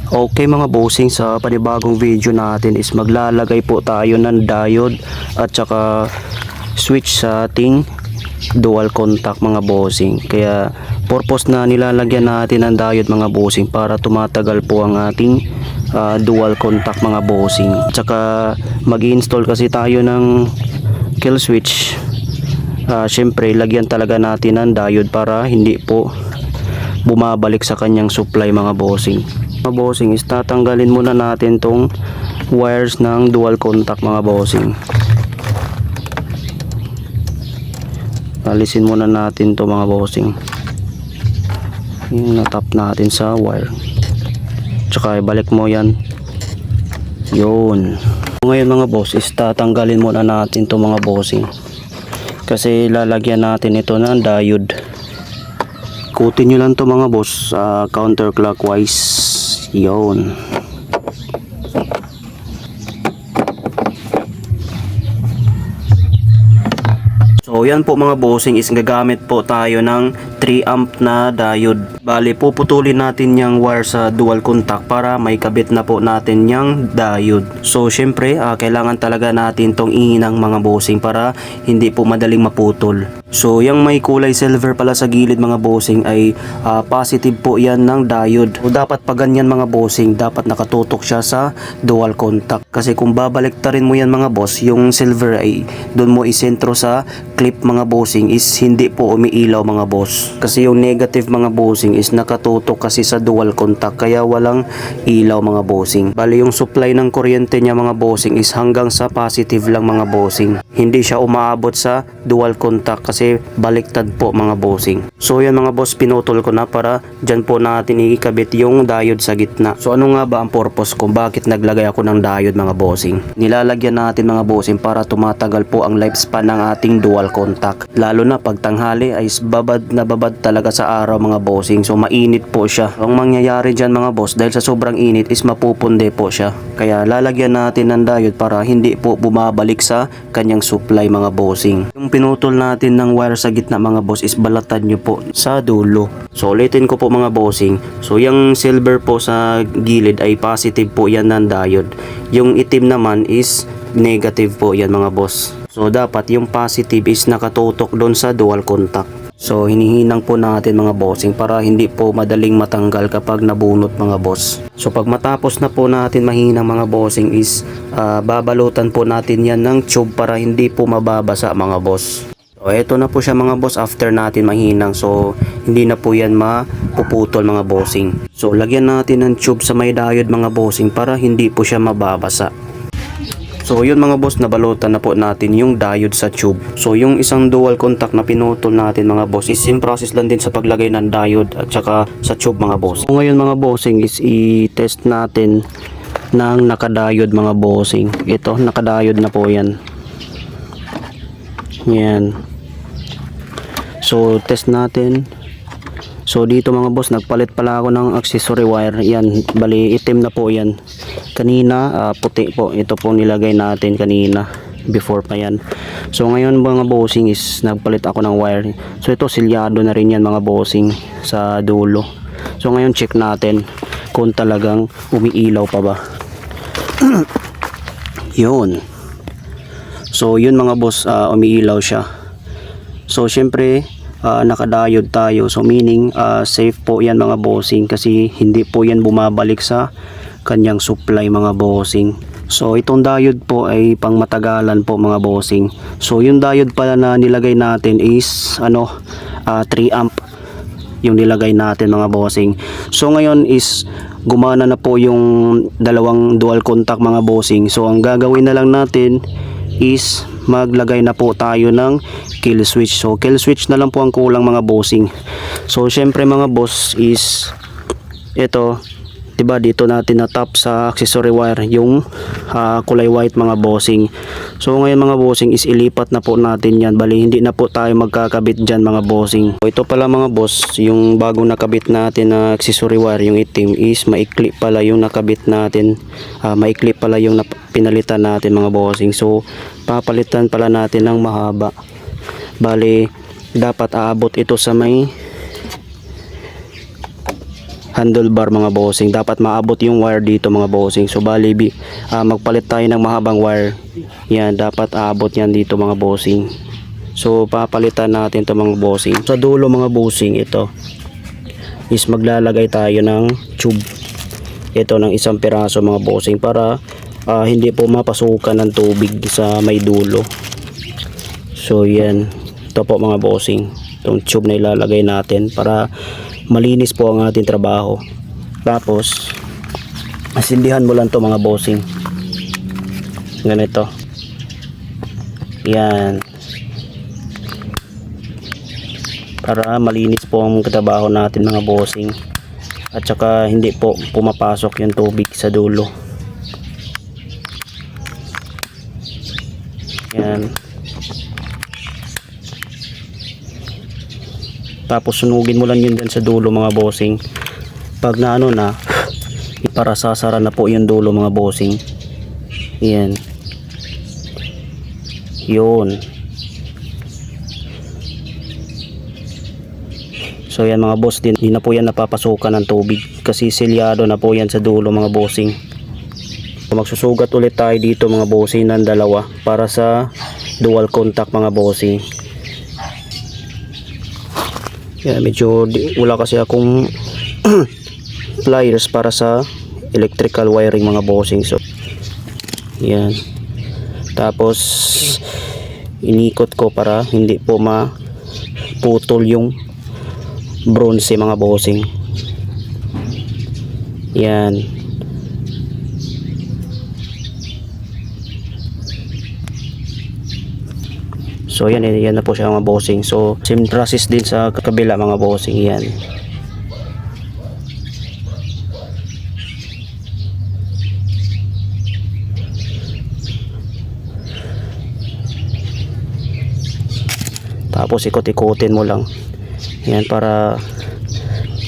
Okay mga bossing, sa panibagong video natin is maglalagay po tayo ng diode at saka switch sa ating dual contact mga bossing. Kaya purpose na nilalagyan natin ng diode mga bossing para tumatagal po ang ating dual contact mga bossing. At saka mag-install kasi tayo ng kill switch. Syempre lagyan talaga natin ng diode para hindi po bumabalik sa kanyang supply mga bossing. Mga bossing is tatanggalin muna natin tong wires ng dual contact mga bossing. Alisin muna natin to mga bossing. Yung natap natin sa wire. Tsaka ibalik mo yan. Yun. Ngayon mga boss is tatanggalin muna natin to mga bossing. Kasi lalagyan natin ito ng diode. Ikutin nyo lang to mga boss, counterclockwise. Yun. So yan po mga bossing is gagamit po tayo ng 3 amp na diode. Bali puputulin natin yung wire sa dual contact para may kabit na po natin yung diode. So syempre kailangan talaga natin tong ihinang mga bossing para hindi po madaling maputol. So yung may kulay silver pala sa gilid mga bossing ay positive po yan ng diode. So dapat pag ganyan mga bossing, dapat nakatutok siya sa dual contact. Kasi kung babaliktarin mo yan mga boss, yung silver ay doon mo isentro sa clip mga bossing is hindi po umiilaw mga boss. Kasi yung negative mga bossing is nakatutok kasi sa dual contact kaya walang ilaw mga bossing. Bali yung supply ng kuryente niya mga bossing is hanggang sa positive lang mga bossing. Hindi siya umaabot sa dual contact kasi baliktad po mga bossing. So yan mga boss, pinutol ko na para dyan po natin ikabit yung diode sa gitna. So ano nga ba ang purpose kung bakit naglagay ako ng diode mga bossing? Nilalagyan natin mga bossing para tumatagal po ang lifespan ng ating dual contact. Lalo na pag tanghali ay babad na babad talaga sa araw mga bossing. So mainit po siya. Ang mangyayari dyan mga boss dahil sa sobrang init is mapupunde po siya. Kaya lalagyan natin ng diode para hindi po bumabalik sa kanyang supply mga bossing. Yung pinutol natin ng wire sa gitna mga boss is balatan nyo po sa dulo. So ulitin ko po mga bossing. So yung silver po sa gilid ay positive po yan ng diode. Yung itim naman is negative po yan mga boss. So dapat yung positive is nakatutok doon sa dual contact. So hinihinang po natin mga bossing para hindi po madaling matanggal kapag nabunot mga boss. So pag matapos na po natin mahinang mga bossing is babalutan po natin yan ng tube para hindi po mababasa mga boss. So eto na po siya mga boss after natin mahinang. So hindi na po yan mapuputol mga bossing. So lagyan natin ng tube sa may diode mga bossing para hindi po siya mababasa. So yun mga boss, nabalutan na po natin yung diode sa tube. So yung isang dual contact na pinutol natin mga boss is same process lang din sa paglagay ng diode at saka sa tube mga boss. So ngayon mga bossing is i-test natin ng nakadiode mga bossing. Ito nakadiode na po yan. Yan. So test natin. So dito mga boss, nagpalit pala ako ng accessory wire. Yan, bali itim na po yan. Kanina puti po. Ito po nilagay natin kanina, before pa yan. So ngayon mga bossing is nagpalit ako ng wire. So ito silyado na rin yan mga bossing sa dulo. So ngayon check natin kung talagang umiilaw pa ba. Yun. So yun mga boss, umiilaw siya. So syempre nakadiode tayo, so meaning safe po yan mga bossing kasi hindi po yan bumabalik sa kanyang supply mga bossing. So itong diode po ay pang matagalan po mga bossing. So yung diode pala na nilagay natin is 3 amp yung nilagay natin mga bossing. So ngayon is gumana na po yung dalawang dual contact mga bossing. So ang gagawin na lang natin is maglagay na po tayo ng kill switch. So kill switch na lang po ang kulang mga bossing. So syempre mga boss is ito, diba dito natin na tap sa accessory wire yung kulay white mga bossing. So ngayon mga bossing is ilipat na po natin yan. Bali hindi na po tayo magkakabit dyan mga bossing. So ito pala mga boss, yung bagong nakabit natin na accessory wire yung itim is maikli pala yung nakabit natin. Maikli pala yung pinalitan natin mga bossing. So papalitan pala natin ng mahaba. Bali dapat aabot ito sa may handlebar mga bossing. Dapat maabot yung wire dito mga bossing. So bali magpalit tayo ng mahabang wire. Yan, dapat aabot yan dito mga bossing. So papalitan natin to mga bossing. Sa dulo mga bossing, ito is maglalagay tayo ng tube. Ito ng 1 piraso mga bossing para hindi po mapasukan ng tubig sa may dulo. So yan, ito po mga bossing, itong tube na ilalagay natin para malinis po ang ating trabaho. Tapos asindihan mo lang to mga bossing, ganito. Yan, para malinis po ang trabaho natin mga bossing, at saka hindi po pumapasok yung tubig sa dulo. Yan, tapos sunugin mo lang yun dyan sa dulo mga bossing. Pag na ano na, para sasara na po yung dulo mga bossing. Yan, yun. So yan mga boss, hindi na po yan napapasukan ng tubig kasi selyado na po yan sa dulo mga bossing. Magsusugat ulit tayo dito mga bossing ng dalawa para sa dual contact mga bossing. Yan, medyo wala kasi akong pliers para sa electrical wiring mga bossing. So yan, tapos inikot ko para hindi po maputol yung bronze mga bossing. Yan, so yan na po siya mga bossing. So same process din sa kabila mga bossing. Yan, tapos ikot-ikotin mo lang yan para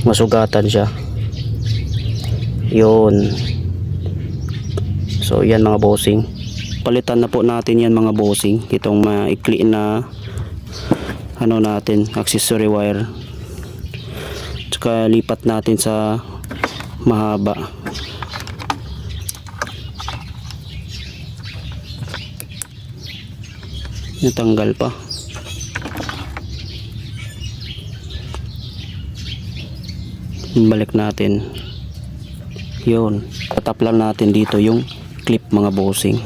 masugatan siya. Yun, so yan mga bossing, palitan na po natin yan mga bossing, itong maikli na ano natin, accessory wire, tsaka lipat natin sa mahaba. Natanggal pa. Balik natin. Yun, tatap lang natin dito yung clip mga bossing.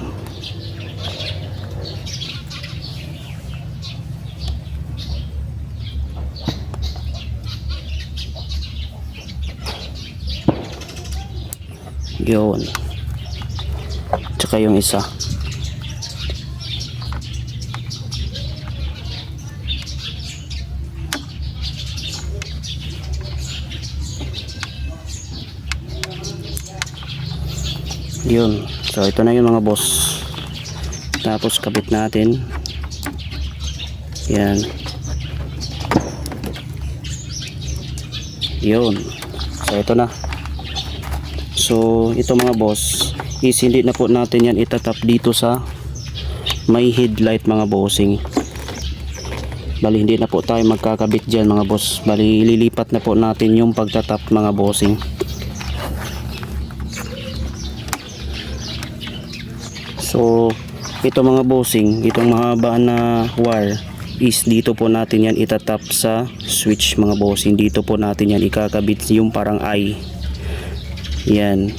Yun, tsaka yung isa. Yun, so ito na yung mga boss. Tapos kabit natin. Yan, yun, so ito na. So ito mga boss is hindi na po natin yan itatap dito sa may headlight mga bossing. Bali hindi na po tayo magkakabit dyan mga boss. Bali lilipat na po natin yung pagtatap mga bossing. So ito mga bossing, itong mahaba na wire is dito po natin yan itatap sa switch mga bossing. Dito po natin yan ikakabit yung parang eye. Yan,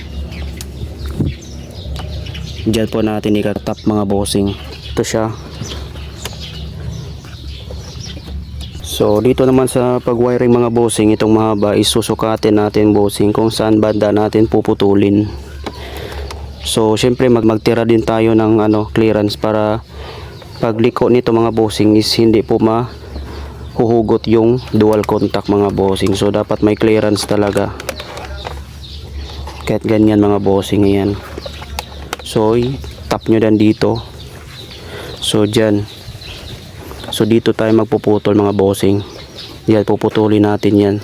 diyan po natin ikatap mga bossing. Ito siya. So dito naman sa pag-wiring mga bossing, itong mahaba is susukatin natin bossing kung saan banda natin puputulin. So syempre magtira din tayo ng clearance para pagliko nito mga bossing is hindi po mahuhugot yung dual contact mga bossing. So dapat may clearance talaga. Kahit ganyan mga bossing, yan. So tap nyo dan dito. So dyan. So dito tayo magpuputol mga bossing. Yan, puputulin natin yan.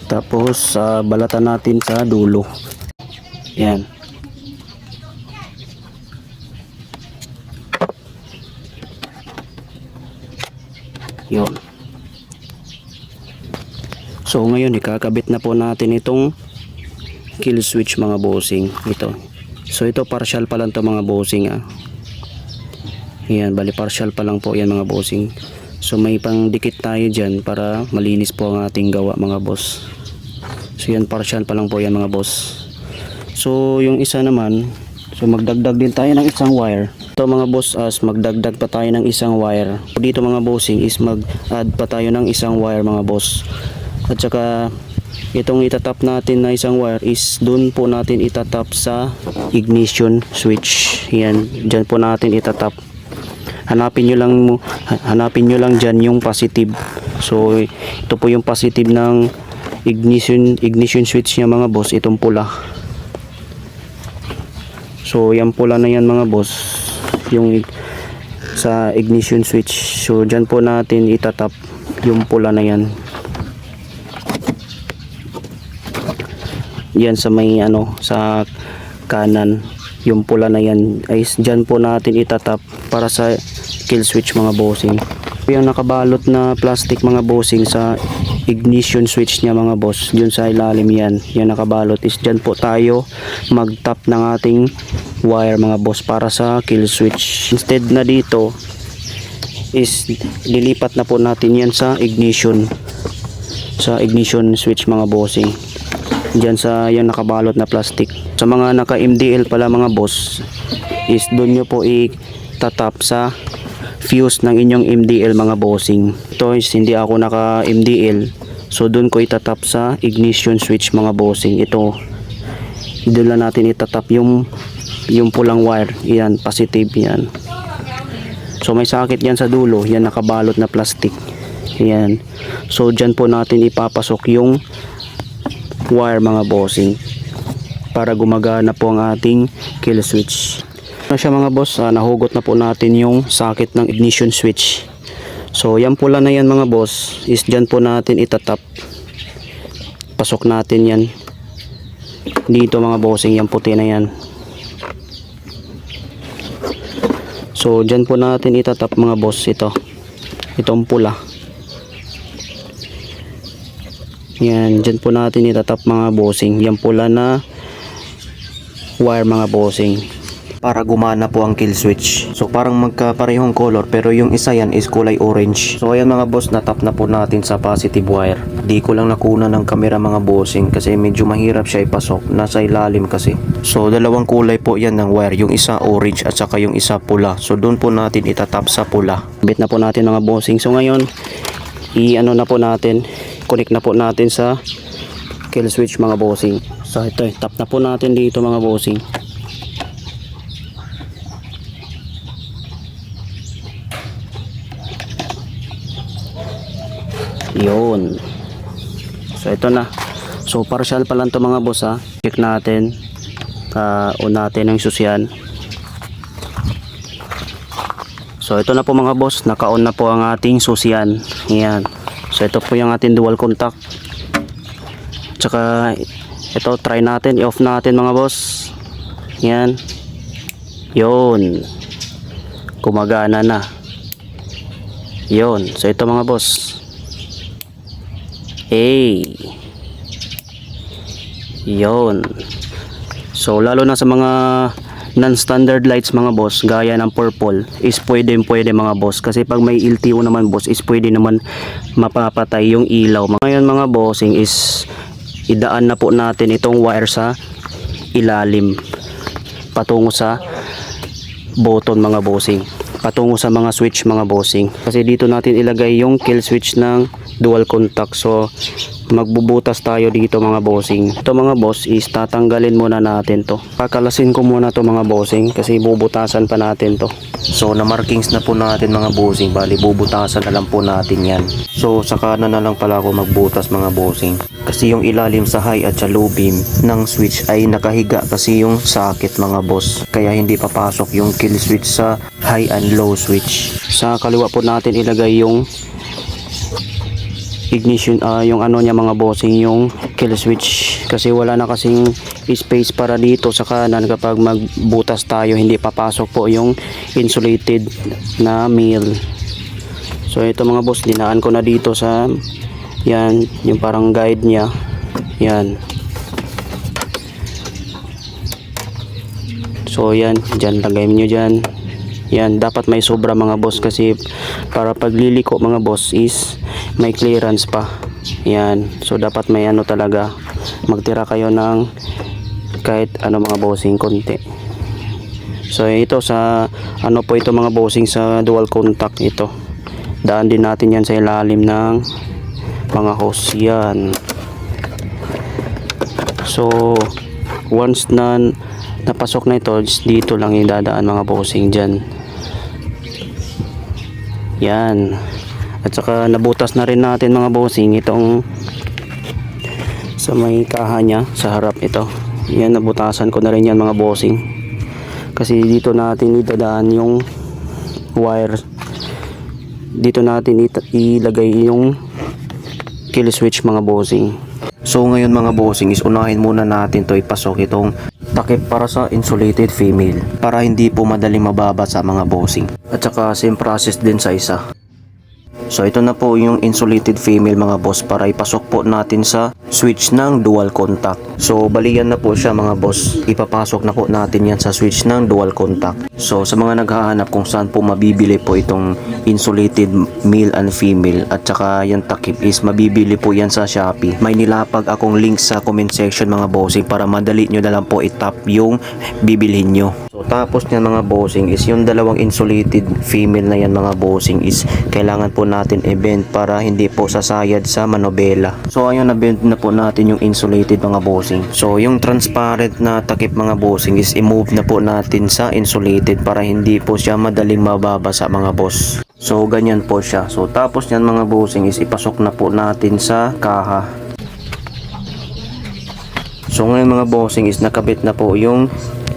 Tapos balatan natin sa dulo. Yan. Yun. So ngayon ikakabit na po natin itong kill switch mga bossing. Ito. So ito partial pa lang to mga bossing Yan, bali partial pa lang po yan mga bossing. So may pangdikit tayo dyan para malinis po ang ating gawa mga boss. So yan, partial pa lang po yan mga boss. So yung isa naman, so magdagdag din tayo ng isang wire. Ito mga boss, as magdagdag pa tayo ng isang wire. Dito mga bossing is mag-add pa tayo ng isang wire mga boss. At saka itong itatap natin na isang wire is dun po natin itatap sa ignition switch. Yan, dyan po natin itatap. Hanapin nyo lang dyan yung positive. So ito po yung positive ng ignition switch niya mga boss, itong pula. So yan pula na yan mga boss, yung sa ignition switch. So dyan po natin itatap yung pula na yan. Yan sa may sa kanan, yung pula na yan ay dyan po natin itatap para sa kill switch mga bossing. Yung nakabalot na plastic mga bossing sa ignition switch niya mga boss, dyan sa ilalim yan, yung nakabalot is dyan po tayo mag-tap ng ating wire mga boss para sa kill switch. Instead na dito is lilipat na po natin yan sa ignition switch mga bossing, dyan sa yung nakabalot na plastic. Sa mga naka MDL pala mga boss is doon nyo po itatap sa fuse ng inyong MDL mga bossing. Ito is hindi ako naka MDL, so doon ko itatap sa ignition switch mga bossing. Ito doon lang natin itatap yung pulang wire, yan positive yan. So may sakit yan sa dulo, yan nakabalot na plastic yan. So dyan po natin ipapasok yung wire mga bossing para gumagana po ang ating kill switch. Siya mga boss, nahugot na po natin yung socket ng ignition switch. So yan pula na yan mga boss is dyan po natin itatap. Pasok natin yan dito mga bossing, yung puti na yan. So dyan po natin itatap mga boss itong pula. Yan, dyan po natin itatap mga bossing yung pula na wire mga bossing para gumana po ang kill switch. So parang magkaparehong color pero yung isa yan is kulay orange. So ayan mga boss, natap na po natin sa positive wire. Di ko lang nakuna ng camera mga bossing kasi medyo mahirap siya ipasok, nasa ilalim kasi. So dalawang kulay po yan ng wire, yung isa orange at saka yung isa pula. So doon po natin itatap sa pula. Bit na po natin mga bossing. So ngayon na po natin, connect na po natin sa kill switch mga bossing. So ito, tap na po natin dito mga bossing. Yun. So ito na. So partial pa lang to mga boss Check natin. On natin ang susyan. So ito na po mga boss, naka-on na po ang ating susyan. Ayan. So ito po yung ating dual contact. Tsaka ito, try natin, i-off natin mga boss. Ayan. Yun. Gumagana na. Yun. So ito mga boss. Hey. Yun. So lalo na sa mga non-standard lights mga boss, gaya ng purple, is pwede mga boss. Kasi pag may LTO naman boss, is pwede naman mapapatay yung ilaw. Ngayon mga bossing is idaan na po natin itong wire sa ilalim patungo sa button mga bossing, patungo sa mga switch mga bossing. Kasi dito natin ilagay yung kill switch ng dual contact. So magbubutas tayo dito mga bossing. Ito mga boss is tatanggalin muna natin to. Kakalasin ko muna to mga bossing kasi bubutasan pa natin to. So na markings na po natin mga bossing, bali bubutasan na lang po natin yan. So sa kanan na lang pala ako magbutas mga bossing. Kasi yung ilalim sa high at sa low beam ng switch ay nakahiga kasi yung socket mga boss. Kaya hindi papasok yung kill switch sa high and low switch. Sa kaliwa po natin ilagay yung ignition, yung niya mga bossing, yung kill switch. Kasi wala na kasing space para dito sa kanan. Kapag magbutas tayo, hindi papasok po yung insulated na mill. So ito mga boss, dinaan ko na dito sa yan, yung parang guide niya. Yan. So yan, dyan lagay nyo dyan. Yan, dapat may sobra mga boss kasi para pagliliko mga boss is may clearance pa. Yan, so dapat may ano talaga, magtira kayo ng kahit ano mga bossing konti. So ito sa ano po ito mga bossing, sa dual contact ito. Daan din natin yan sa ilalim ng mga hose yan. So once na napasok na ito, dito lang idadaan mga bossing dyan. Yan. At saka nabutas na rin natin mga bossing itong sa may kaha nya sa harap ito. Yan, nabutasan ko na rin yan mga bossing. Kasi dito natin idadaan yung wire. Dito natin ilagay yung kill switch mga bossing. So ngayon mga bossing is unahin muna natin to ipasok itong takip para sa insulated female para hindi po madaling mababa sa mga bossing. At saka same process din sa isa. So ito na po yung insulated female mga boss para ipasok po natin sa switch ng dual contact. So balian na po siya mga boss. Ipapasok na po natin yan sa switch ng dual contact. So sa mga naghahanap kung saan po mabibili po itong insulated male and female at saka yung takip is mabibili po yan sa Shopee. May nilapag akong link sa comment section mga bossing para madali nyo na lang po itap yung bibilhin nyo. So tapos nyan mga bossing is yung dalawang insulated female na yan mga bossing is kailangan po natin i-bend para hindi po sasayad sa manobela. So ayun, na-bend na po natin yung insulated mga bossing. So yung transparent na takip mga bossing is i-move na po natin sa insulated para hindi po siya madaling mababa sa mga boss. So ganyan po siya. So tapos nyan mga bossing is ipasok na po natin sa kaha. So ngayon mga bossing is nakabit na po yung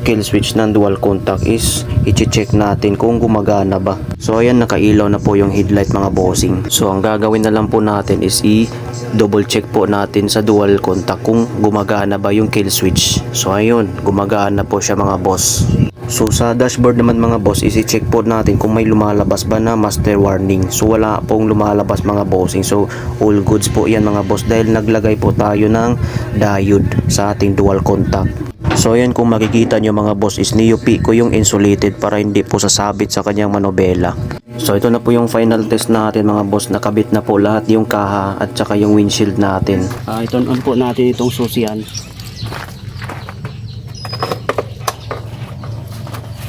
kill switch ng dual contact is i-check natin kung gumagana ba. So ayan, nakailaw na po yung headlight mga bossing. So ang gagawin na lang po natin is i-double check po natin sa dual contact kung gumagana ba yung kill switch. So ayun, gumagana po siya mga boss. So sa dashboard naman mga boss is i-check po natin kung may lumalabas ba na master warning. So wala pong lumalabas mga bossing. So all goods po yan mga boss dahil naglagay po tayo ng diode sa ating dual contact. So yan, kung makikita nyo mga boss is niyupi ko yung insulated para hindi po sasabit sa kanyang manobela. So ito na po yung final test natin mga boss. Nakabit na po lahat yung kaha at saka yung windshield natin. Ito on po natin itong susian.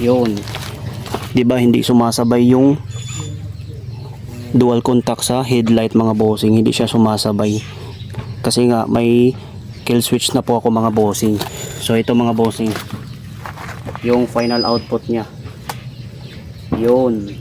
Yun. Diba hindi sumasabay yung dual contact sa headlight mga bossing. Hindi siya sumasabay. Kasi nga may kill switch na po ako mga bossing. So ito mga bossing, yung final output nya. Yun.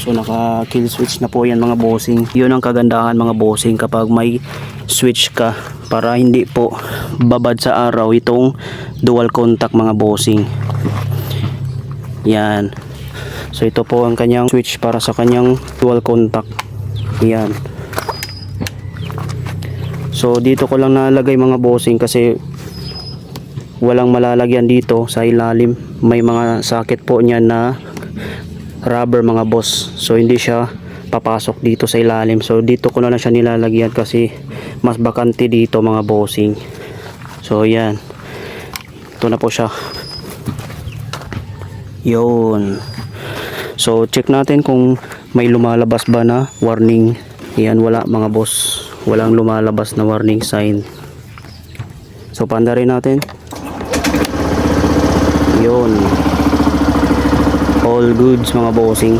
So naka kill switch na po yan mga bossing. Yun ang kagandahan mga bossing kapag may switch ka, para hindi po babad sa araw itong dual contact mga bossing. Yan. So ito po ang kanyang switch para sa kanyang dual contact. Yan. So dito ko lang nalagay mga bossing kasi walang malalagyan dito sa ilalim. May mga socket po niyan na rubber mga boss. So hindi siya papasok dito sa ilalim. So dito ko na lang siya nilalagyan kasi mas bakante dito mga bossing. So yan. Ito na po siya. Yun. So check natin kung may lumalabas ba na warning. Yan, wala mga boss. Walang lumalabas na warning sign. So panda rin natin. Yun. All goods mga bossing.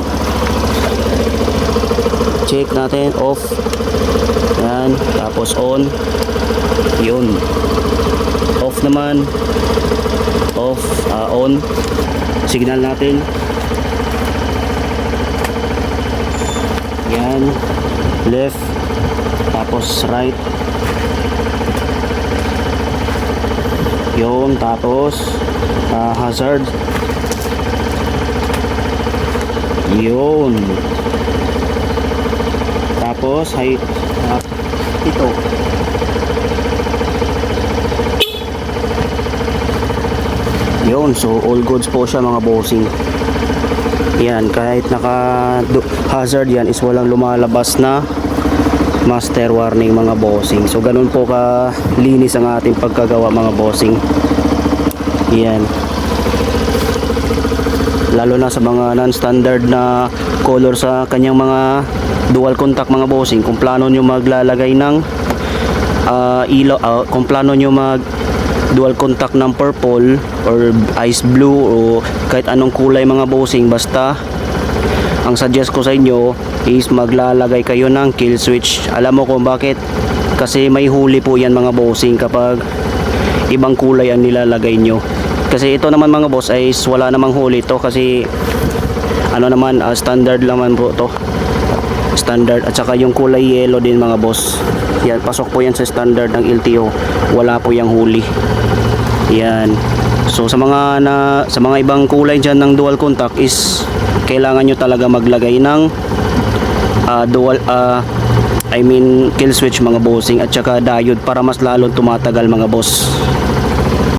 Check natin, off. Yan, tapos on. Yun. Off naman. Off, on. Signal natin. Yan. Left. Tapos right. Yun, tapos hazard. Yun. Tapos height. Ito. Yun, so all goods po siya mga bossing. Yan, kahit naka hazard yan is walang lumalabas na master warning mga bossing. So ganun po ka linis ang ating pagkagawa mga bossing. Yan. Lalo na sa mga non-standard na color sa kanyang mga dual contact mga bossing. Kung plano nyo maglalagay ng kung plano nyo mag dual contact ng purple or ice blue o kahit anong kulay mga bossing, basta ang suggest ko sa inyo is maglalagay kayo ng kill switch. Alam mo kung bakit? Kasi may huli po yan mga bossing kapag ibang kulay ang nilalagay nyo. Kasi ito naman mga boss ay wala namang huli to, kasi ano naman, standard lang man po to, standard. At saka yung kulay yellow din mga boss, yan, pasok po yan sa standard ng LTO, wala po yung huli. Yan. So sa mga ibang kulay dyan ng dual contact is kailangan nyo talaga maglagay ng kill switch mga bossing, at saka diode para mas lalong tumatagal mga boss.